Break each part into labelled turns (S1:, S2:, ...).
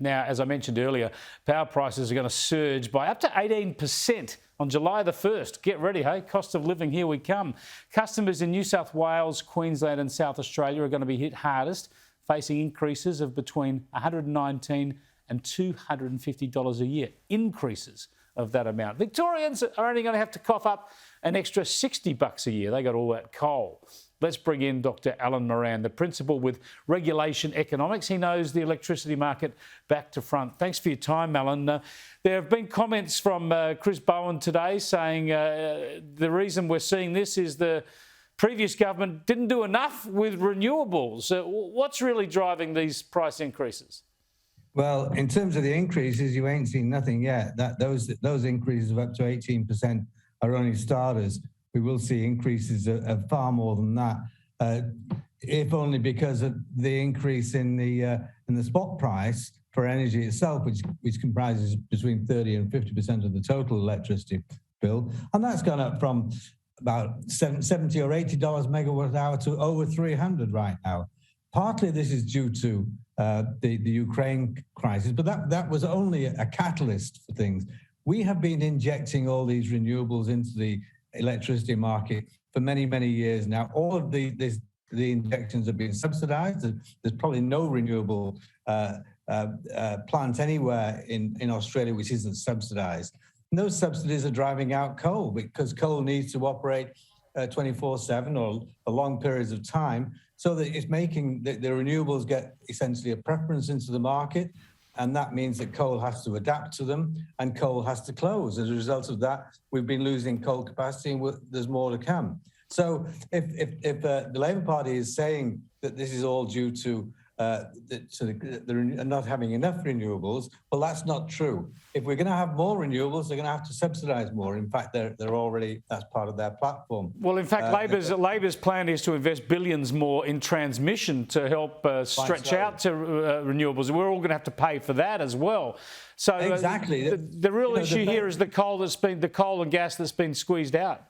S1: Now, as I mentioned earlier, power prices are going to surge by up to 18% on July the 1st. Get ready, hey? Cost of living, here we come. Customers in New South Wales, Queensland and South Australia are going to be hit hardest, facing increases of between $119 and $250 a year. Increases of that amount. Victorians are only going to have to cough up an extra $60 a year. They got all that coal. Let's bring in Dr. Alan Moran, the principal with Regulation Economics. He knows the electricity market back to front. Thanks for your time, Alan. There have been comments from Chris BOWEN today saying the reason we're seeing this is the previous government didn't do enough with renewables. What's really driving these price increases?
S2: Well, in terms of the increases, you ain't seen nothing yet. Those increases of up to 18% are only starters. We will see increases of far more than that, if only because of the increase in the spot price for energy itself, which comprises between 30 and 50% of the total electricity bill, and that's gone up from about $70 or $80 megawatt hour to over 300 right now. Partly this is due to the Ukraine crisis, but that was only a catalyst for things. We have been injecting all these renewables into the electricity market for many, many years now. All of the injections have been subsidised. There's probably no renewable plant anywhere in Australia which isn't subsidised. And those subsidies are driving out coal because coal needs to operate 24/7 or for long periods of time, so that it's making the renewables get essentially a preference into the market, and that means that coal has to adapt to them and coal has to close. As a result of that, we've been losing coal capacity and there's more to come. So if the Labour Party is saying that this is all due to not having enough renewables, well, that's not true. If we're going to have more renewables, they're going to have to subsidise more. In fact, they're already, that's part of their platform.
S1: Well, in fact, Labor's plan is to invest billions more in transmission to help stretch out to renewables. We're all going to have to pay for that as well. So
S2: exactly,
S1: the real issue here is the coal and gas that's been squeezed out.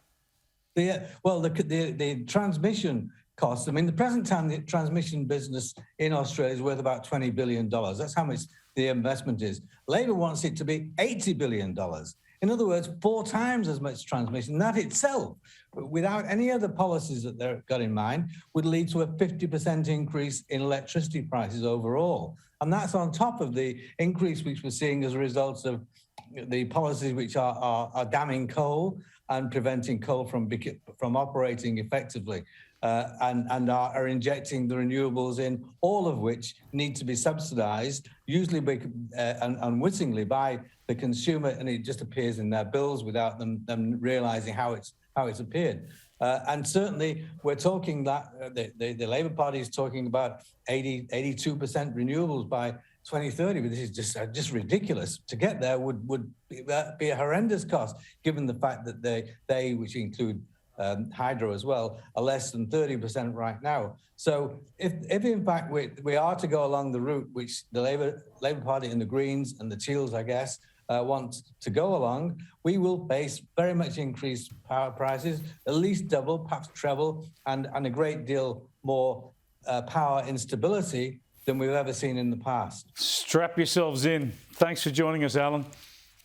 S2: The transmission costs. I mean, the present time, the transmission business in Australia is worth about $20 billion. That's how much the investment is. Labour wants it to be $80 billion. In other words, 4 times as much transmission. That itself, without any other policies that they've got in mind, would lead to a 50% increase in electricity prices overall. And that's on top of the increase which we're seeing as a result of the policies which are damming coal and preventing coal from operating effectively. And are injecting the renewables in, all of which need to be subsidised, usually unwittingly by the consumer, and it just appears in their bills without them realising how it's appeared. And certainly we're talking that the Labour Party is talking about 82% renewables by 2030, but this is just ridiculous. To get there would be a horrendous cost, given the fact that they which include hydro as well, are less than 30% right now. So if in fact we are to go along the route which the Labour Party and the Greens and the Teals, I guess, want to go along, we will face very much increased power prices, at least double, perhaps treble, and a great deal more power instability than we've ever seen in the past.
S1: Strap yourselves in. Thanks for joining us, Alan.